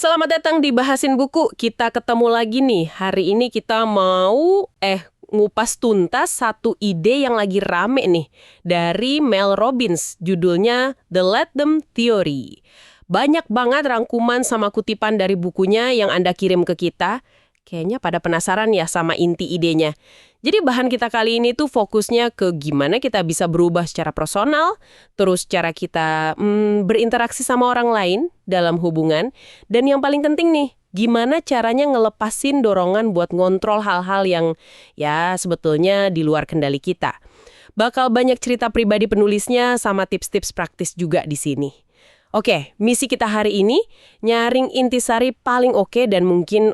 Selamat datang di Bahasin Buku. Kita ketemu lagi nih. Hari ini kita mau ngupas tuntas satu ide yang lagi rame nih. Dari Mel Robbins, judulnya The Let Them Theory. Banyak banget rangkuman sama kutipan dari bukunya yang Anda kirim ke kita. Kayaknya pada penasaran ya sama inti idenya. Jadi bahan kita kali ini tuh fokusnya ke gimana kita bisa berubah secara personal, terus cara kita berinteraksi sama orang lain dalam hubungan, dan yang paling penting nih, gimana caranya ngelepasin dorongan buat ngontrol hal-hal yang ya sebetulnya di luar kendali kita. Bakal banyak cerita pribadi penulisnya sama tips-tips praktis juga di sini. Oke, misi kita hari ini nyaring intisari paling oke dan mungkin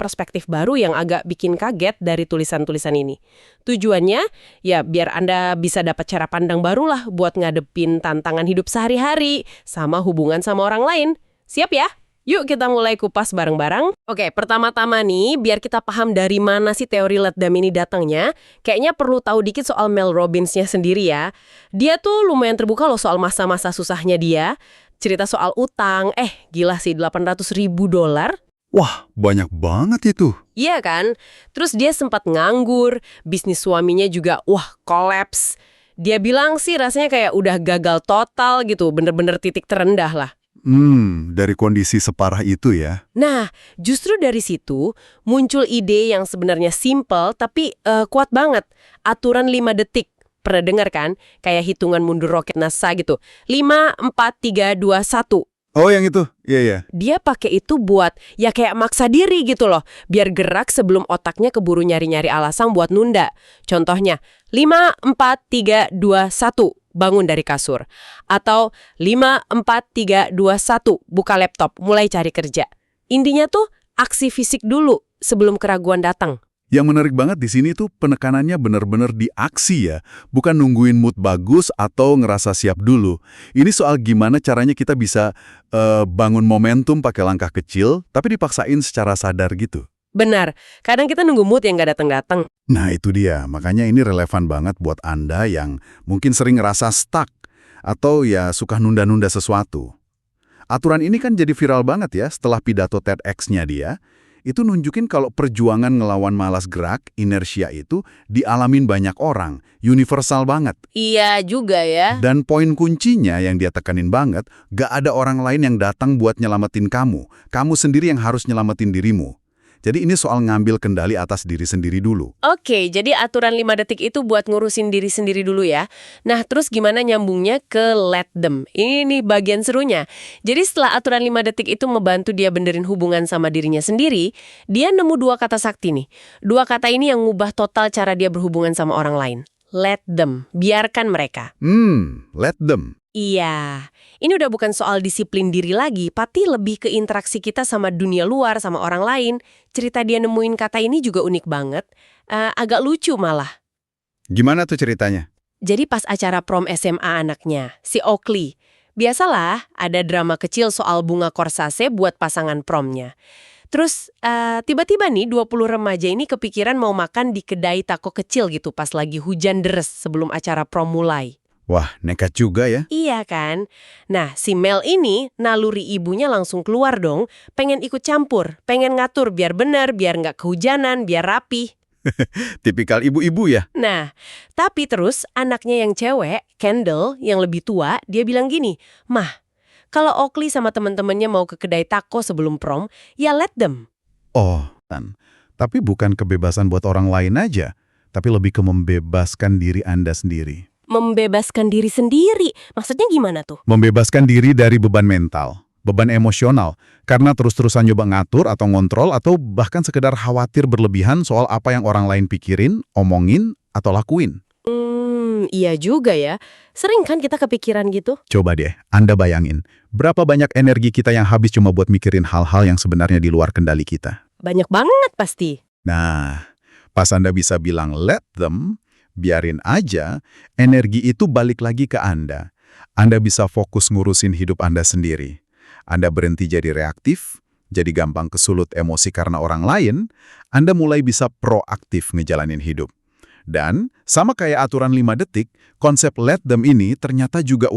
perspektif baru yang agak bikin kaget dari tulisan-tulisan ini. Tujuannya ya biar Anda bisa dapat cara pandang baru lah buat ngadepin tantangan hidup sehari-hari sama hubungan sama orang lain. Siap ya? Yuk kita mulai kupas bareng-bareng. Oke, pertama-tama nih, biar kita paham dari mana sih teori let them ini datangnya, kayaknya perlu tahu dikit soal Mel Robbins-nya sendiri ya. Dia tuh lumayan terbuka loh soal masa-masa susahnya dia. Cerita soal utang, gila sih $800.000. Wah, banyak banget itu. Iya kan? Terus dia sempat nganggur, bisnis suaminya juga kolaps. Dia bilang sih rasanya kayak udah gagal total gitu, bener-bener titik terendah lah. Dari kondisi separah itu ya. Nah, justru dari situ muncul ide yang sebenarnya simple tapi kuat banget. Aturan 5 detik. Pernah dengar kan? Kayak hitungan mundur roket NASA gitu. 5, 4, 3, 2, 1. Oh, yang itu? Iya. Dia pakai itu buat ya kayak maksa diri gitu loh. Biar gerak sebelum otaknya keburu nyari-nyari alasan buat nunda. Contohnya, 5, 4, 3, 2, 1. Bangun dari kasur. Atau 5, 4, 3, 2, 1. Buka laptop, mulai cari kerja. Intinya tuh aksi fisik dulu sebelum keraguan datang. Yang menarik banget di sini tuh penekanannya benar-benar di aksi ya, bukan nungguin mood bagus atau ngerasa siap dulu. Ini soal gimana caranya kita bisa bangun momentum pakai langkah kecil, tapi dipaksain secara sadar gitu. Benar, kadang kita nunggu mood yang gak datang-datang. Nah itu dia, makanya ini relevan banget buat Anda yang mungkin sering ngerasa stuck atau ya suka nunda-nunda sesuatu. Aturan ini kan jadi viral banget ya setelah pidato TEDx-nya dia. Itu nunjukin kalau perjuangan ngelawan malas gerak, inersia itu dialamin banyak orang, universal banget. Iya juga ya. Dan poin kuncinya yang dia tekanin banget, gak ada orang lain yang datang buat nyelamatin kamu. Kamu sendiri yang harus nyelamatin dirimu. Jadi ini soal ngambil kendali atas diri sendiri dulu. Oke, jadi aturan 5 detik itu buat ngurusin diri sendiri dulu ya. Nah, terus gimana nyambungnya ke let them? Ini nih bagian serunya. Jadi setelah aturan 5 detik itu membantu dia benerin hubungan sama dirinya sendiri, dia nemu 2 kata sakti nih. 2 kata ini yang ngubah total cara dia berhubungan sama orang lain. Let them, biarkan mereka. Let them. Iya, ini udah bukan soal disiplin diri lagi, tapi lebih ke interaksi kita sama dunia luar, sama orang lain. Cerita dia nemuin kata ini juga unik banget, agak lucu malah. Gimana tuh ceritanya? Jadi pas acara prom SMA anaknya, si Oakley, biasalah ada drama kecil soal bunga korsase buat pasangan promnya. Terus tiba-tiba nih 20 remaja ini kepikiran mau makan di kedai taco kecil gitu pas lagi hujan deres sebelum acara prom mulai. Wah, nekat juga ya. Iya kan? Nah, si Mel ini, naluri ibunya langsung keluar dong. Pengen ikut campur, pengen ngatur biar bener, biar nggak kehujanan, biar rapi. Tipikal ibu-ibu ya. Nah, tapi terus anaknya yang cewek, Kendall, yang lebih tua, dia bilang gini, "Mah, kalau Oakley sama temen-temennya mau ke kedai taco sebelum prom, ya let them." Oh, tapi bukan kebebasan buat orang lain aja, tapi lebih ke membebaskan diri Anda sendiri. Membebaskan diri sendiri. Maksudnya gimana tuh? Membebaskan diri dari beban mental, beban emosional, karena terus-terusan nyoba ngatur atau ngontrol atau bahkan sekedar khawatir berlebihan soal apa yang orang lain pikirin, omongin, atau lakuin. Iya juga ya. Sering kan kita kepikiran gitu? Coba deh, Anda bayangin, berapa banyak energi kita yang habis cuma buat mikirin hal-hal yang sebenarnya di luar kendali kita. Banyak banget pasti. Nah, pas Anda bisa bilang let them, biarin aja, energi itu balik lagi ke Anda. Anda bisa fokus ngurusin hidup Anda sendiri. Anda berhenti jadi reaktif, jadi gampang kesulut emosi karena orang lain, Anda mulai bisa proaktif ngejalanin hidup. Dan sama kayak aturan 5 detik, konsep let them ini ternyata juga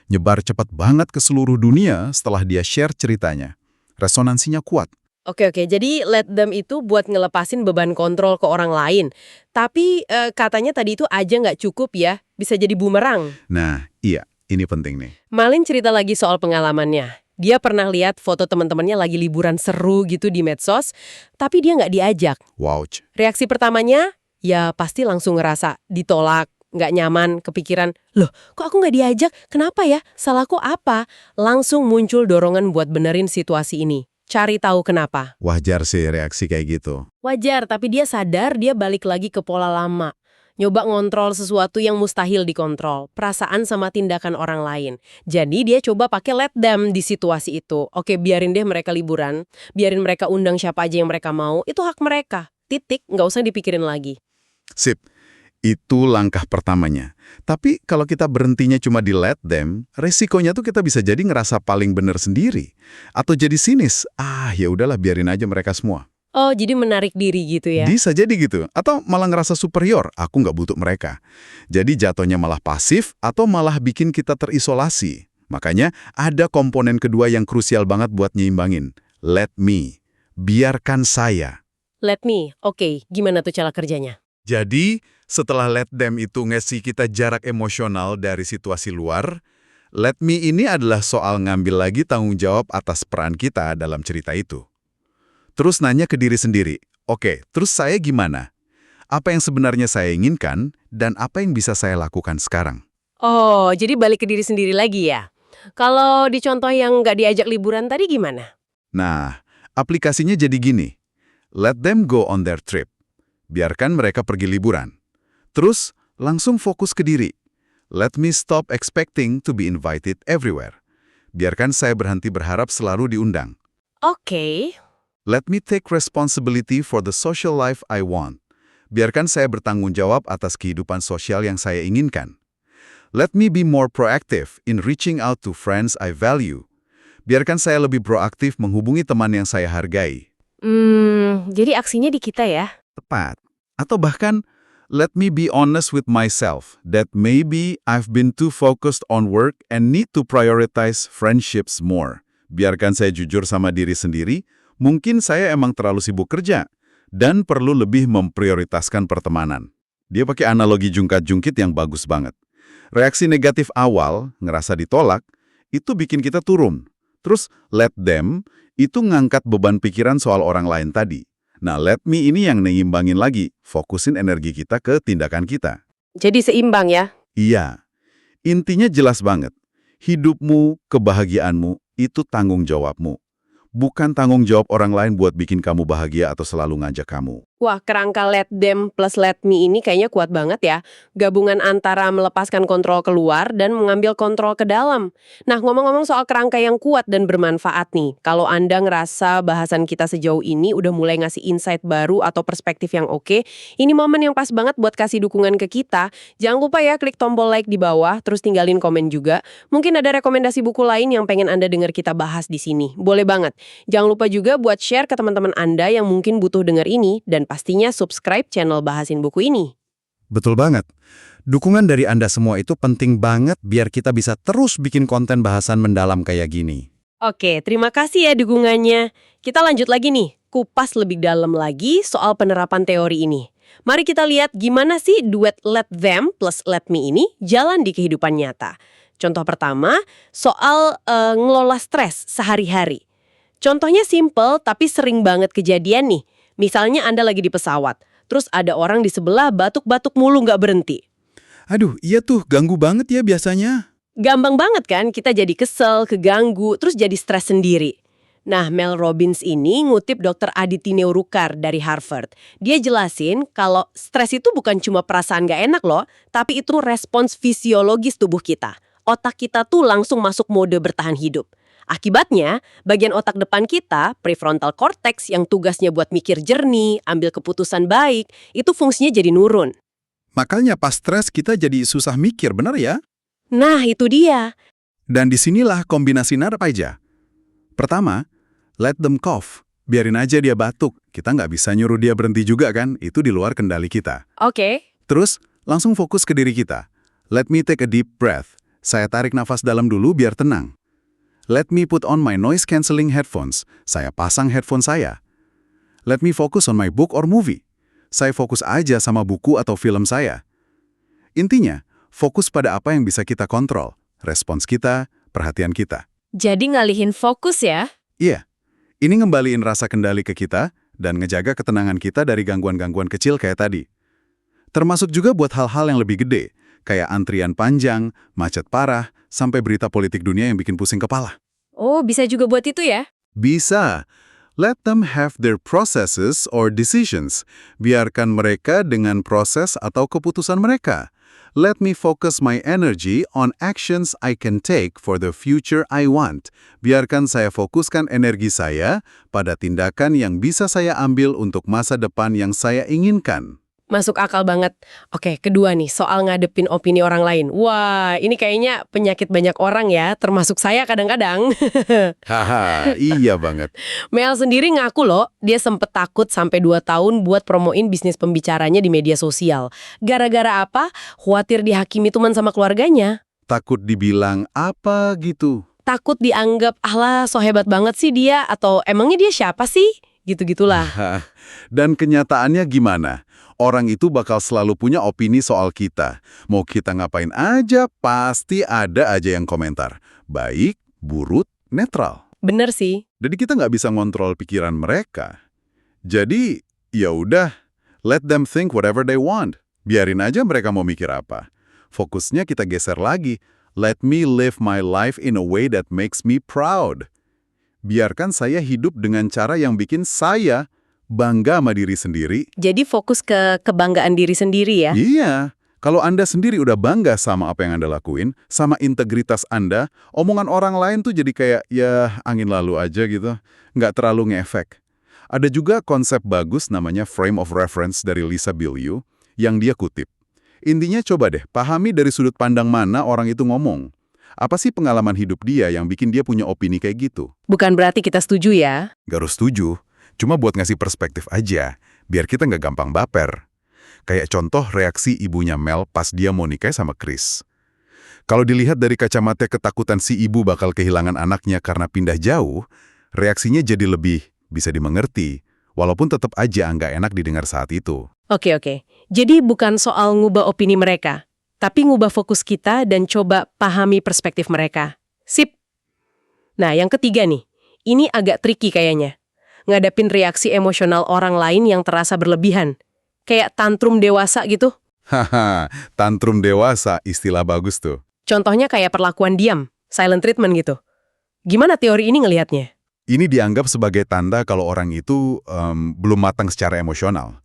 nyebar cepat banget ke seluruh dunia setelah dia share ceritanya. resonansinya kuat. Oke, jadi let them itu buat ngelepasin beban kontrol ke orang lain. Tapi katanya tadi itu aja nggak cukup ya, bisa jadi bumerang. Nah, iya, ini penting nih. Malin cerita lagi soal pengalamannya. Dia pernah lihat foto teman-temannya lagi liburan seru gitu di medsos, tapi dia nggak diajak. Wouch. Reaksi pertamanya, ya pasti langsung ngerasa ditolak, nggak nyaman, kepikiran, loh kok aku nggak diajak, kenapa ya, salahku apa? Langsung muncul dorongan buat benerin situasi ini. Cari tahu kenapa. Wajar sih reaksi kayak gitu. Wajar, tapi dia sadar dia balik lagi ke pola lama. Nyoba ngontrol sesuatu yang mustahil dikontrol, perasaan sama tindakan orang lain. Jadi dia coba pakai let them di situasi itu. Oke, biarin deh mereka liburan, biarin mereka undang siapa aja yang mereka mau, itu hak mereka. Titik, nggak usah dipikirin lagi. Sip. Itu langkah pertamanya. Tapi kalau kita berhentinya cuma di let them, resikonya tuh kita bisa jadi ngerasa paling bener sendiri. Atau jadi sinis, ya udahlah biarin aja mereka semua. Oh, jadi menarik diri gitu ya? Bisa jadi gitu. Atau malah ngerasa superior, aku nggak butuh mereka. Jadi jatuhnya malah pasif atau malah bikin kita terisolasi. Makanya ada komponen kedua yang krusial banget buat nyimbangin. Let me. Biarkan saya. Let me, oke. Gimana tuh cara kerjanya? Jadi, setelah let them itu ngasih kita jarak emosional dari situasi luar, let me ini adalah soal ngambil lagi tanggung jawab atas peran kita dalam cerita itu. Terus nanya ke diri sendiri, oke, terus saya gimana? Apa yang sebenarnya saya inginkan, dan apa yang bisa saya lakukan sekarang? Oh, jadi balik ke diri sendiri lagi ya? Kalau di contoh yang nggak diajak liburan tadi gimana? Nah, aplikasinya jadi gini. Let them go on their trip. Biarkan mereka pergi liburan. Terus, langsung fokus ke diri. Let me stop expecting to be invited everywhere. Biarkan saya berhenti berharap selalu diundang. Oke. Let me take responsibility for the social life I want. Biarkan saya bertanggung jawab atas kehidupan sosial yang saya inginkan. Let me be more proactive in reaching out to friends I value. Biarkan saya lebih proaktif menghubungi teman yang saya hargai. Jadi aksinya di kita ya? Tepat. Atau bahkan, let me be honest with myself that maybe I've been too focused on work and need to prioritize friendships more. Biarkan saya jujur sama diri sendiri, mungkin saya emang terlalu sibuk kerja dan perlu lebih memprioritaskan pertemanan. Dia pakai analogi jungkat-jungkit yang bagus banget. Reaksi negatif awal, ngerasa ditolak, itu bikin kita turun. Terus, let them, itu ngangkat beban pikiran soal orang lain tadi. Nah, let me ini yang nyimbangin lagi, fokusin energi kita ke tindakan kita. Jadi seimbang ya? Iya. Intinya jelas banget. Hidupmu, kebahagiaanmu, itu tanggung jawabmu. Bukan tanggung jawab orang lain buat bikin kamu bahagia atau selalu ngajak kamu. Wah, kerangka let them plus let me ini kayaknya kuat banget ya. Gabungan antara melepaskan kontrol keluar dan mengambil kontrol ke dalam. Nah, ngomong-ngomong soal kerangka yang kuat dan bermanfaat nih. Kalau Anda ngerasa bahasan kita sejauh ini udah mulai ngasih insight baru atau perspektif yang oke, ini momen yang pas banget buat kasih dukungan ke kita. Jangan lupa ya klik tombol like di bawah, terus tinggalin komen juga. Mungkin ada rekomendasi buku lain yang pengen Anda dengar kita bahas di sini. Boleh banget. Jangan lupa juga buat share ke teman-teman Anda yang mungkin butuh dengar ini, dan pastinya subscribe channel Bahasin Buku ini. Betul banget. Dukungan dari Anda semua itu penting banget biar kita bisa terus bikin konten bahasan mendalam kayak gini. Oke, terima kasih ya dukungannya. Kita lanjut lagi nih, kupas lebih dalam lagi soal penerapan teori ini. Mari kita lihat gimana sih duet let them plus let me ini jalan di kehidupan nyata. Contoh pertama, soal ngelola stres sehari-hari. Contohnya simple tapi sering banget kejadian nih. Misalnya Anda lagi di pesawat, terus ada orang di sebelah batuk-batuk mulu nggak berhenti. Aduh, iya tuh, ganggu banget ya biasanya. Gampang banget kan kita jadi kesel, keganggu, terus jadi stres sendiri. Nah, Mel Robbins ini ngutip Dr. Aditi Neurukar dari Harvard. Dia jelasin kalau stres itu bukan cuma perasaan nggak enak loh, tapi itu respons fisiologis tubuh kita. Otak kita tuh langsung masuk mode bertahan hidup. Akibatnya, bagian otak depan kita, prefrontal cortex yang tugasnya buat mikir jernih, ambil keputusan baik, itu fungsinya jadi nurun. Makanya pas stres kita jadi susah mikir, benar ya? Nah, itu dia. Dan disinilah kombinasi narpaja. Pertama, let them cough. Biarin aja dia batuk. Kita nggak bisa nyuruh dia berhenti juga kan? Itu di luar kendali kita. Oke. Terus, langsung fokus ke diri kita. Let me take a deep breath. Saya tarik nafas dalam dulu biar tenang. Let me put on my noise cancelling headphones. Saya pasang headphone saya. Let me focus on my book or movie. Saya fokus aja sama buku atau film saya. Intinya, fokus pada apa yang bisa kita kontrol. Respons kita, perhatian kita. Jadi ngalihin fokus ya? Iya, ini ngembaliin rasa kendali ke kita dan ngejaga ketenangan kita dari gangguan-gangguan kecil kayak tadi. Termasuk juga buat hal-hal yang lebih gede, kayak antrian panjang, macet parah, sampai berita politik dunia yang bikin pusing kepala. Oh, bisa juga buat itu ya? Bisa. Let them have their processes or decisions. Biarkan mereka dengan proses atau keputusan mereka. Let me focus my energy on actions I can take for the future I want. Biarkan saya fokuskan energi saya pada tindakan yang bisa saya ambil untuk masa depan yang saya inginkan. Masuk akal banget. Oke, kedua nih, soal ngadepin opini orang lain. Wah, ini kayaknya penyakit banyak orang ya, termasuk saya kadang-kadang. Haha, iya banget. Mel sendiri ngaku loh, dia sempet takut sampai 2 tahun buat promoin bisnis pembicaranya di media sosial. Gara-gara apa? Khawatir dihakimi teman sama keluarganya. Takut dibilang apa gitu. Takut dianggap, alah so hebat banget sih dia, atau emangnya dia siapa sih? Gitu-gitulah. Dan kenyataannya gimana? Orang itu bakal selalu punya opini soal kita. Mau kita ngapain aja, pasti ada aja yang komentar. Baik, buruk, netral. Bener sih. Jadi kita nggak bisa ngontrol pikiran mereka. Jadi, ya udah, let them think whatever they want. Biarin aja mereka mau mikir apa. Fokusnya kita geser lagi. Let me live my life in a way that makes me proud. Biarkan saya hidup dengan cara yang bikin saya bangga sama diri sendiri. Jadi fokus ke kebanggaan diri sendiri ya? Iya. Kalau Anda sendiri udah bangga sama apa yang Anda lakuin, sama integritas Anda, omongan orang lain tuh jadi kayak, ya angin lalu aja gitu. Nggak terlalu ngefek. Ada juga konsep bagus namanya frame of reference dari Lisa Bilyeu yang dia kutip. Intinya coba deh, pahami dari sudut pandang mana orang itu ngomong. Apa sih pengalaman hidup dia yang bikin dia punya opini kayak gitu? Bukan berarti kita setuju ya? Nggak harus setuju. Cuma buat ngasih perspektif aja, biar kita nggak gampang baper. Kayak contoh reaksi ibunya Mel pas dia mau nikah sama Chris. Kalau dilihat dari kacamata ketakutan si ibu bakal kehilangan anaknya karena pindah jauh, reaksinya jadi lebih bisa dimengerti, walaupun tetap aja nggak enak didengar saat itu. Oke. Jadi bukan soal ngubah opini mereka, tapi ngubah fokus kita dan coba pahami perspektif mereka. Sip. Nah, yang ketiga nih, ini agak tricky kayaknya. Ngadapin reaksi emosional orang lain yang terasa berlebihan. Kayak tantrum dewasa gitu. Haha, tantrum dewasa, istilah bagus tuh. Contohnya kayak perlakuan diam, silent treatment gitu. Gimana teori ini ngelihatnya? Ini dianggap sebagai tanda kalau orang itu belum matang secara emosional.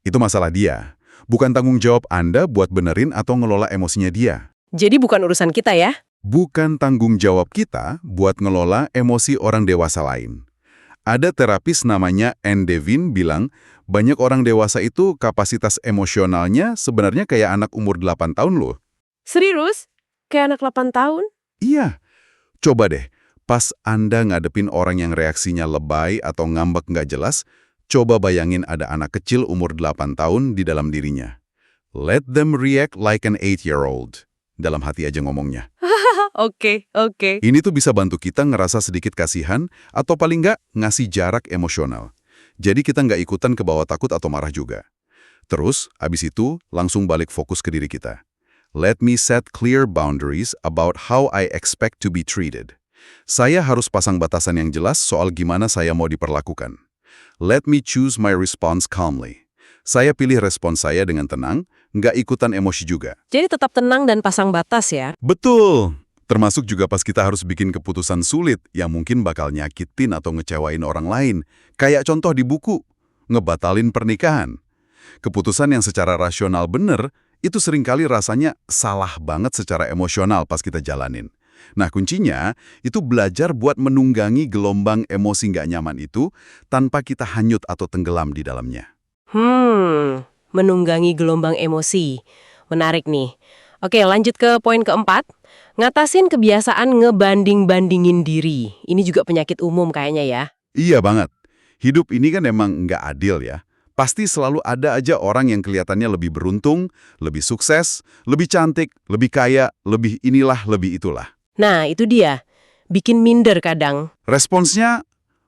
Itu masalah dia. Bukan tanggung jawab Anda buat benerin atau ngelola emosinya dia. Jadi bukan urusan kita ya? Bukan tanggung jawab kita buat ngelola emosi orang dewasa lain. Ada terapis namanya Anne Devin bilang, banyak orang dewasa itu kapasitas emosionalnya sebenarnya kayak anak umur 8 tahun loh. Serius? Kayak anak 8 tahun? Iya. Coba deh, pas Anda ngadepin orang yang reaksinya lebay atau ngambek nggak jelas, coba bayangin ada anak kecil umur 8 tahun di dalam dirinya. Let them react like an 8-year-old. Dalam hati aja ngomongnya. Oke. Ini tuh bisa bantu kita ngerasa sedikit kasihan atau paling nggak ngasih jarak emosional. Jadi kita nggak ikutan kebawa takut atau marah juga. Terus, abis itu langsung balik fokus ke diri kita. Let me set clear boundaries about how I expect to be treated. Saya harus pasang batasan yang jelas soal gimana saya mau diperlakukan. Let me choose my response calmly. Saya pilih respons saya dengan tenang, nggak ikutan emosi juga. Jadi tetap tenang dan pasang batas ya? Betul! Termasuk juga pas kita harus bikin keputusan sulit yang mungkin bakal nyakitin atau ngecewain orang lain. Kayak contoh di buku, ngebatalin pernikahan. Keputusan yang secara rasional bener, itu seringkali rasanya salah banget secara emosional pas kita jalanin. Nah kuncinya, itu belajar buat menunggangi gelombang emosi nggak nyaman itu tanpa kita hanyut atau tenggelam di dalamnya. Menunggangi gelombang emosi. Menarik nih. Oke, lanjut ke poin keempat. Ngatasin kebiasaan ngebanding-bandingin diri. Ini juga penyakit umum kayaknya ya. Iya banget. Hidup ini kan emang nggak adil ya. Pasti selalu ada aja orang yang kelihatannya lebih beruntung, lebih sukses, lebih cantik, lebih kaya, lebih inilah, lebih itulah. Nah, itu dia. bikin minder kadang. Responsnya,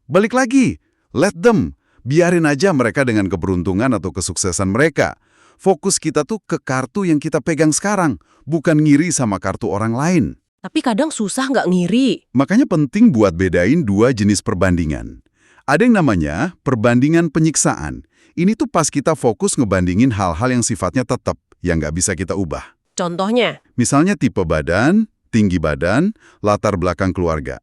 balik lagi. Let them. Biarin aja mereka dengan keberuntungan atau kesuksesan mereka. Fokus kita tuh ke kartu yang kita pegang sekarang, bukan ngiri sama kartu orang lain. Tapi kadang susah nggak ngiri. Makanya penting buat bedain dua jenis perbandingan. Ada yang namanya perbandingan penyiksaan. Ini tuh pas kita fokus ngebandingin hal-hal yang sifatnya tetap, yang nggak bisa kita ubah. Contohnya? Misalnya tipe badan, tinggi badan, latar belakang keluarga.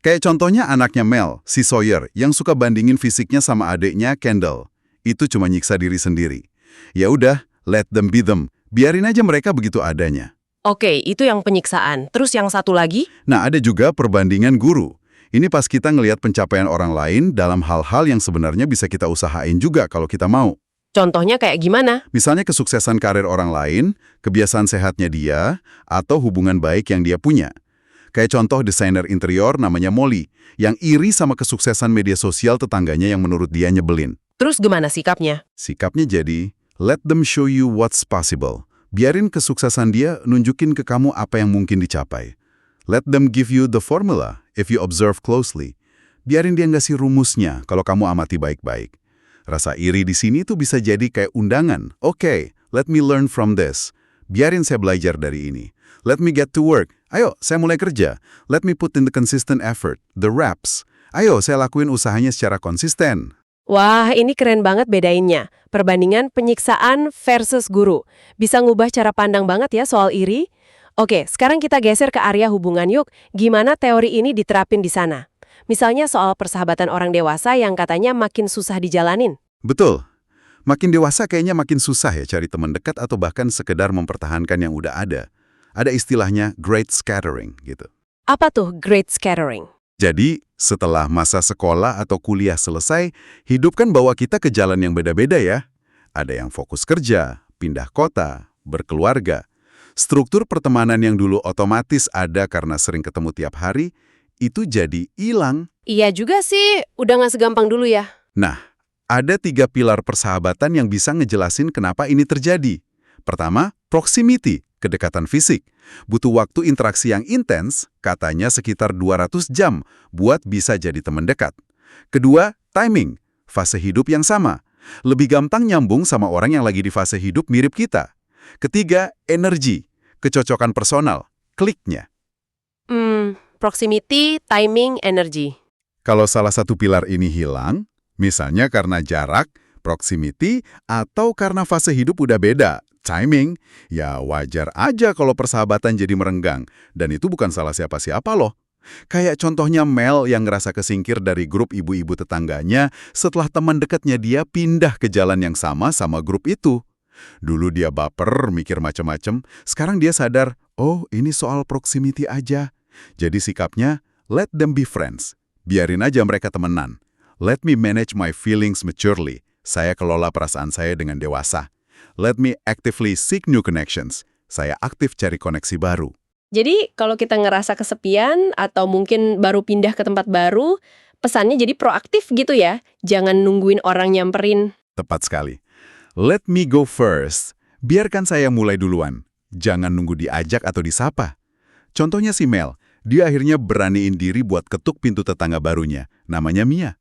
Kayak contohnya anaknya Mel, si Sawyer, yang suka bandingin fisiknya sama adiknya Kendall. Itu cuma nyiksa diri sendiri. Ya udah, let them be them. Biarin aja mereka begitu adanya. Oke, itu yang penyiksaan. Terus yang satu lagi? Nah, ada juga perbandingan guru. Ini pas kita ngelihat pencapaian orang lain dalam hal-hal yang sebenarnya bisa kita usahain juga kalau kita mau. Contohnya kayak gimana? Misalnya kesuksesan karir orang lain, kebiasaan sehatnya dia, atau hubungan baik yang dia punya. Kayak contoh desainer interior namanya Molly, yang iri sama kesuksesan media sosial tetangganya yang menurut dia nyebelin. Terus gimana sikapnya? Sikapnya jadi, let them show you what's possible. Biarin kesuksesan dia nunjukin ke kamu apa yang mungkin dicapai. Let them give you the formula if you observe closely. Biarin dia ngasih rumusnya kalau kamu amati baik-baik. Rasa iri di sini tuh bisa jadi kayak undangan. Oke, let me learn from this. Biarin saya belajar dari ini. Let me get to work. Ayo, saya mulai kerja. Let me put in the consistent effort, the reps. Ayo, saya lakuin usahanya secara konsisten. Wah, ini keren banget bedainnya. Perbandingan penyiksaan versus guru. Bisa ngubah cara pandang banget ya soal iri. Oke, sekarang kita geser ke area hubungan yuk. Gimana teori ini diterapin di sana? Misalnya soal persahabatan orang dewasa yang katanya makin susah dijalanin. Betul. Makin dewasa kayaknya makin susah ya cari teman dekat atau bahkan sekedar mempertahankan yang udah ada. Ada istilahnya great scattering gitu. Apa tuh great scattering? Jadi, setelah masa sekolah atau kuliah selesai, hidup kan bawa kita ke jalan yang beda-beda ya. Ada yang fokus kerja, pindah kota, berkeluarga. Struktur pertemanan yang dulu otomatis ada karena sering ketemu tiap hari, itu jadi hilang. Iya juga sih, udah nggak segampang dulu ya. Nah, ada 3 pilar persahabatan yang bisa ngejelasin kenapa ini terjadi. Pertama, proximity, kedekatan fisik. Butuh waktu interaksi yang intens, katanya sekitar 200 jam, buat bisa jadi teman dekat. Kedua, timing, fase hidup yang sama. Lebih gampang nyambung sama orang yang lagi di fase hidup mirip kita. Ketiga, energi, kecocokan personal, kliknya. Proximity, timing, energy. Kalau salah satu pilar ini hilang, misalnya karena jarak, proximity, atau karena fase hidup udah beda, timing, ya wajar aja kalau persahabatan jadi merenggang. Dan itu bukan salah siapa-siapa loh. Kayak contohnya Mel yang ngerasa kesingkir dari grup ibu-ibu tetangganya setelah teman dekatnya dia pindah ke jalan yang sama grup itu. Dulu dia baper, mikir macam-macam. Sekarang dia sadar, oh ini soal proximity aja. Jadi sikapnya, let them be friends. Biarin aja mereka temenan. Let me manage my feelings maturely. Saya kelola perasaan saya dengan dewasa. Let me actively seek new connections. Saya aktif cari koneksi baru. Jadi kalau kita ngerasa kesepian atau mungkin baru pindah ke tempat baru, pesannya jadi proaktif gitu ya. Jangan nungguin orang nyamperin. Tepat sekali. Let me go first. Biarkan saya mulai duluan. Jangan nunggu diajak atau disapa. Contohnya si Mel, dia akhirnya beraniin diri buat ketuk pintu tetangga barunya, namanya Mia.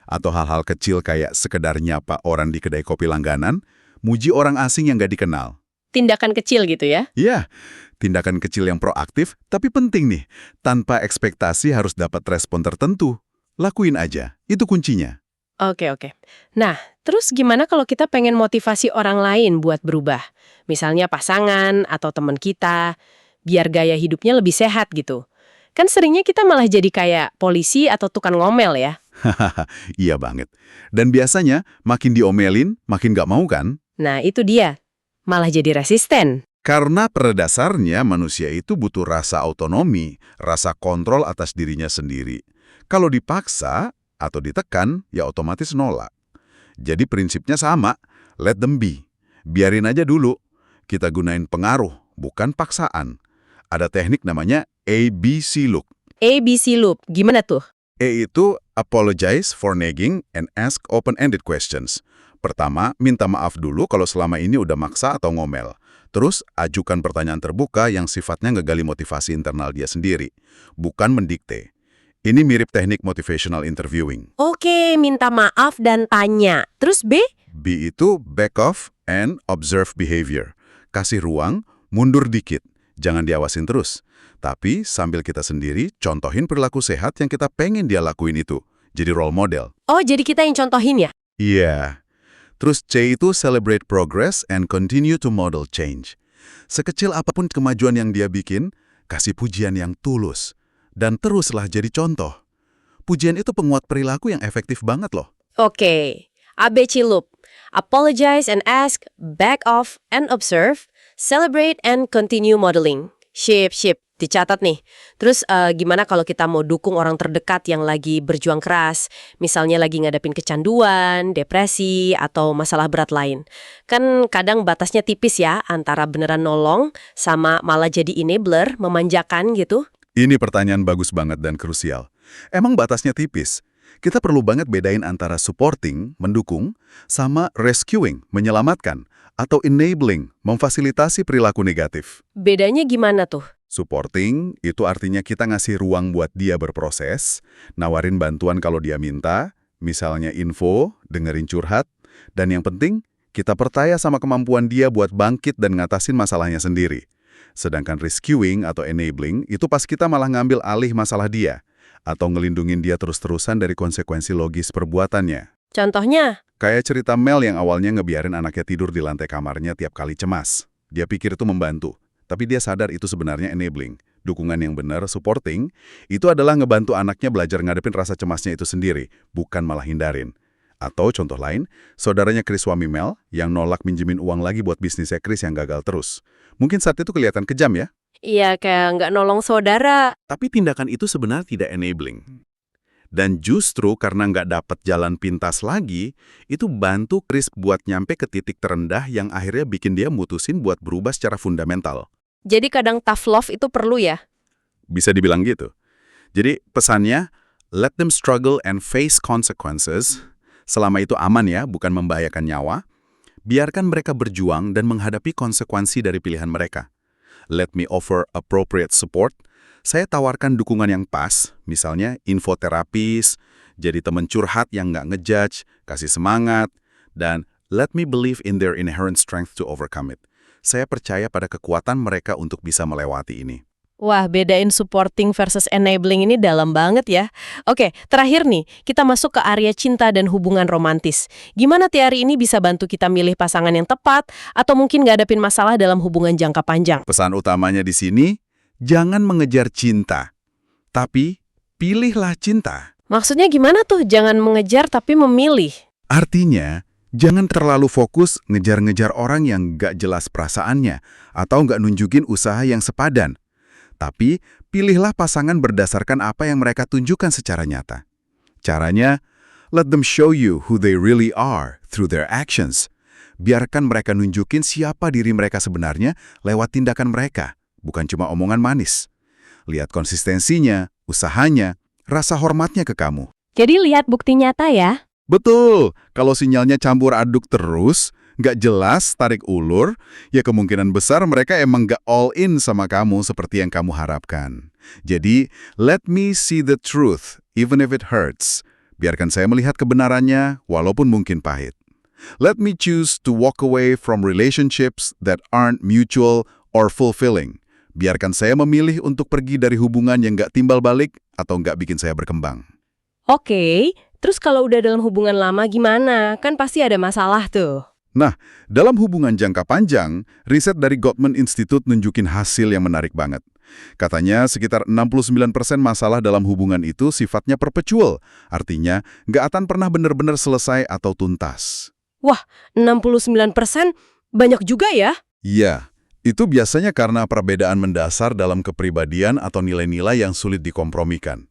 Atau hal-hal kecil kayak sekedar nyapa orang di kedai kopi langganan, muji orang asing yang gak dikenal. Tindakan kecil gitu ya? Iya, tindakan kecil yang proaktif, tapi penting nih. Tanpa ekspektasi harus dapat respon tertentu. Lakuin aja, itu kuncinya. Oke. Nah, terus gimana kalau kita pengen motivasi orang lain buat berubah? Misalnya pasangan atau teman kita, biar gaya hidupnya lebih sehat gitu. Kan seringnya kita malah jadi kayak polisi atau tukang ngomel ya? Hahaha, iya banget. Dan biasanya makin diomelin, makin gak mau kan? Nah, itu dia. Malah jadi resisten. Karena pada dasarnya manusia itu butuh rasa otonomi, rasa kontrol atas dirinya sendiri. Kalau dipaksa atau ditekan, ya otomatis nolak. Jadi prinsipnya sama, let them be. Biarin aja dulu. Kita gunain pengaruh, bukan paksaan. Ada teknik namanya ABC loop. ABC loop, gimana tuh? A itu apologize for nagging and ask open-ended questions. Pertama, minta maaf dulu kalau selama ini udah maksa atau ngomel. Terus, ajukan pertanyaan terbuka yang sifatnya ngegali motivasi internal dia sendiri, bukan mendikte. Ini mirip teknik motivational interviewing. Oke, minta maaf dan tanya. Terus B? B itu back off and observe behavior. Kasih ruang, mundur dikit. Jangan diawasin terus. Tapi sambil kita sendiri contohin perilaku sehat yang kita pengen dia lakuin itu. Jadi role model. Oh, jadi kita yang contohin ya? Iya. Terus C itu celebrate progress and continue to model change. Sekecil apapun kemajuan yang dia bikin, kasih pujian yang tulus. Dan teruslah jadi contoh. Pujian itu penguat perilaku yang efektif banget loh. Oke. ABC loop. Apologize and ask, back off and observe, celebrate and continue modeling. Ship. Dicatat nih. Terus gimana kalau kita mau dukung orang terdekat yang lagi berjuang keras? Misalnya lagi ngadepin kecanduan, depresi, atau masalah berat lain. Kan kadang batasnya tipis ya, antara beneran nolong sama malah jadi enabler, memanjakan gitu. Ini pertanyaan bagus banget dan krusial. Emang batasnya tipis? Kita perlu banget bedain antara supporting, mendukung, sama rescuing, menyelamatkan, atau enabling, memfasilitasi perilaku negatif. Bedanya gimana tuh? Supporting itu artinya kita ngasih ruang buat dia berproses, nawarin bantuan kalau dia minta, misalnya info, dengerin curhat, dan yang penting, kita percaya sama kemampuan dia buat bangkit dan ngatasin masalahnya sendiri. Sedangkan rescuing atau enabling itu pas kita malah ngambil alih masalah dia, atau ngelindungin dia terus-terusan dari konsekuensi logis perbuatannya. Contohnya? Kayak cerita Mel yang awalnya ngebiarin anaknya tidur di lantai kamarnya tiap kali cemas. Dia pikir itu membantu. Tapi dia sadar itu sebenarnya enabling. Dukungan yang benar, supporting, itu adalah ngebantu anaknya belajar ngadepin rasa cemasnya itu sendiri, bukan malah hindarin. Atau contoh lain, saudaranya Chris suami Mel yang nolak minjemin uang lagi buat bisnisnya Chris yang gagal terus. Mungkin saat itu kelihatan kejam ya? Iya, kayak nggak nolong saudara. Tapi tindakan itu sebenarnya tidak enabling. Dan justru karena nggak dapat jalan pintas lagi, itu bantu Chris buat nyampe ke titik terendah yang akhirnya bikin dia mutusin buat berubah secara fundamental. Jadi kadang tough love itu perlu ya? Bisa dibilang gitu. Jadi pesannya, let them struggle and face consequences. Selama itu aman ya, bukan membahayakan nyawa. Biarkan mereka berjuang dan menghadapi konsekuensi dari pilihan mereka. Let me offer appropriate support. Saya tawarkan dukungan yang pas, misalnya infoterapis, jadi teman curhat yang nggak ngejudge, kasih semangat, dan let me believe in their inherent strength to overcome it. Saya percaya pada kekuatan mereka untuk bisa melewati ini. Wah, bedain supporting versus enabling ini dalam banget ya. Oke, terakhir nih, kita masuk ke area cinta dan hubungan romantis. Gimana teori ini bisa bantu kita milih pasangan yang tepat, atau mungkin ngadepin masalah dalam hubungan jangka panjang? Pesan utamanya di sini, jangan mengejar cinta, tapi pilihlah cinta. Maksudnya gimana tuh, jangan mengejar tapi memilih? Artinya, jangan terlalu fokus ngejar-ngejar orang yang nggak jelas perasaannya, atau nggak nunjukin usaha yang sepadan. Tapi, pilihlah pasangan berdasarkan apa yang mereka tunjukkan secara nyata. Caranya, let them show you who they really are through their actions. Biarkan mereka nunjukin siapa diri mereka sebenarnya lewat tindakan mereka, bukan cuma omongan manis. Lihat konsistensinya, usahanya, rasa hormatnya ke kamu. Jadi lihat bukti nyata ya? Betul, kalau sinyalnya campur aduk terus, nggak jelas, tarik ulur, ya kemungkinan besar mereka emang nggak all in sama kamu seperti yang kamu harapkan. Jadi, let me see the truth, even if it hurts. Biarkan saya melihat kebenarannya, walaupun mungkin pahit. Let me choose to walk away from relationships that aren't mutual or fulfilling. Biarkan saya memilih untuk pergi dari hubungan yang nggak timbal balik atau nggak bikin saya berkembang. Oke, terus kalau udah dalam hubungan lama gimana? Kan pasti ada masalah tuh. Nah, dalam hubungan jangka panjang, riset dari Gottman Institute nunjukin hasil yang menarik banget. Katanya sekitar 69% masalah dalam hubungan itu sifatnya perpetual, artinya nggak akan pernah benar-benar selesai atau tuntas. Wah, 69% banyak juga ya? Iya, itu biasanya karena perbedaan mendasar dalam kepribadian atau nilai-nilai yang sulit dikompromikan.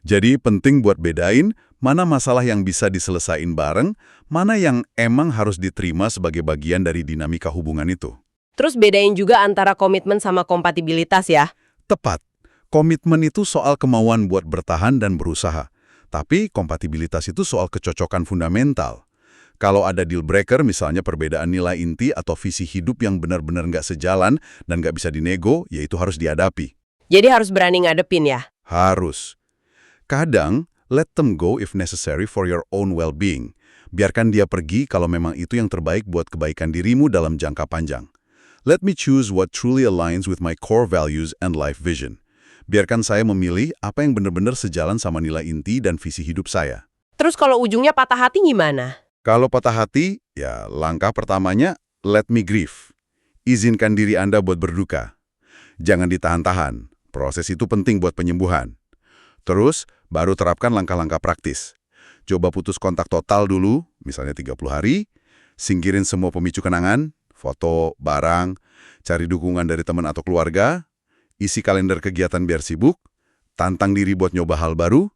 Jadi penting buat bedain mana masalah yang bisa diselesain bareng, mana yang emang harus diterima sebagai bagian dari dinamika hubungan itu. Terus bedain juga antara komitmen sama kompatibilitas ya? Tepat. Komitmen itu soal kemauan buat bertahan dan berusaha. Tapi kompatibilitas itu soal kecocokan fundamental. Kalau ada deal breaker, misalnya perbedaan nilai inti atau visi hidup yang benar-benar nggak sejalan dan nggak bisa dinego, ya itu harus dihadapi. Jadi harus berani ngadepin ya? Harus. Kadang, let them go if necessary for your own well-being. Biarkan dia pergi kalau memang itu yang terbaik buat kebaikan dirimu dalam jangka panjang. Let me choose what truly aligns with my core values and life vision. Biarkan saya memilih apa yang benar-benar sejalan sama nilai inti dan visi hidup saya. Terus kalau ujungnya patah hati gimana? Kalau patah hati, ya langkah pertamanya, let me grieve. Izinkan diri Anda buat berduka. Jangan ditahan-tahan. Proses itu penting buat penyembuhan. Terus, baru terapkan langkah-langkah praktis. Coba putus kontak total dulu, misalnya 30 hari. Singkirin semua pemicu kenangan, foto, barang, cari dukungan dari teman atau keluarga, isi kalender kegiatan biar sibuk, tantang diri buat nyoba hal baru,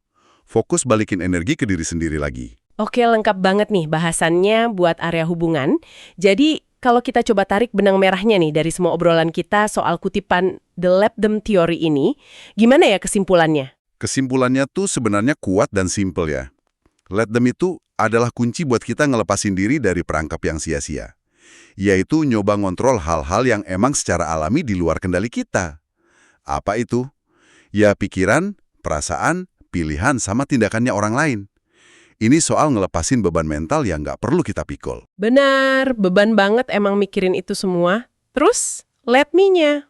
fokus balikin energi ke diri sendiri lagi. Oke, lengkap banget nih bahasannya buat area hubungan. Jadi, kalau kita coba tarik benang merahnya nih dari semua obrolan kita soal kutipan The Let Them Theory ini, gimana ya kesimpulannya? Kesimpulannya tuh sebenarnya kuat dan simple ya. Let them itu adalah kunci buat kita ngelepasin diri dari perangkap yang sia-sia. Yaitu nyoba ngontrol hal-hal yang emang secara alami di luar kendali kita. Apa itu? Ya pikiran, perasaan, pilihan, sama tindakannya orang lain. Ini soal ngelepasin beban mental yang nggak perlu kita pikul. Benar, beban banget emang mikirin itu semua. Terus, let me-nya.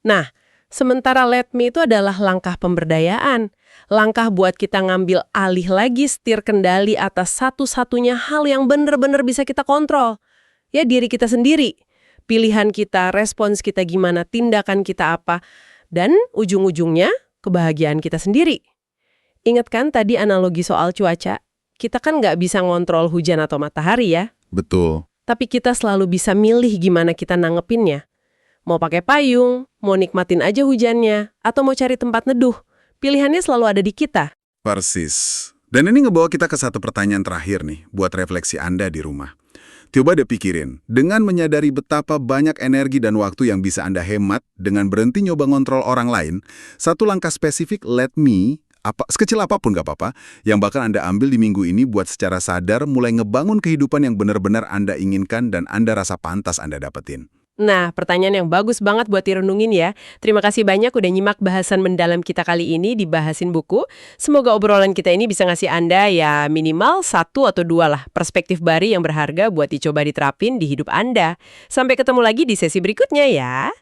Nah, sementara let me itu adalah langkah pemberdayaan. Langkah buat kita ngambil alih lagi setir kendali atas satu-satunya hal yang benar-benar bisa kita kontrol. Ya, diri kita sendiri. Pilihan kita, respons kita gimana, tindakan kita apa. Dan ujung-ujungnya, kebahagiaan kita sendiri. Ingat kan tadi analogi soal cuaca? Kita kan nggak bisa ngontrol hujan atau matahari ya. Betul. Tapi kita selalu bisa milih gimana kita nanggepinnya. Mau pakai payung, mau nikmatin aja hujannya, atau mau cari tempat neduh. Pilihannya selalu ada di kita. Persis. Dan ini ngebawa kita ke satu pertanyaan terakhir nih, buat refleksi Anda di rumah. Coba deh pikirin, dengan menyadari betapa banyak energi dan waktu yang bisa Anda hemat dengan berhenti nyoba ngontrol orang lain, satu langkah spesifik let me, sekecil apapun gak apa-apa, yang bakal Anda ambil di minggu ini buat secara sadar mulai ngebangun kehidupan yang benar-benar Anda inginkan dan Anda rasa pantas Anda dapetin. Nah, pertanyaan yang bagus banget buat direnungin ya. Terima kasih banyak udah nyimak bahasan mendalam kita kali ini di Bahasin Buku. Semoga obrolan kita ini bisa ngasih Anda ya minimal 1 atau 2 lah perspektif baru yang berharga buat dicoba diterapin di hidup Anda. Sampai ketemu lagi di sesi berikutnya ya.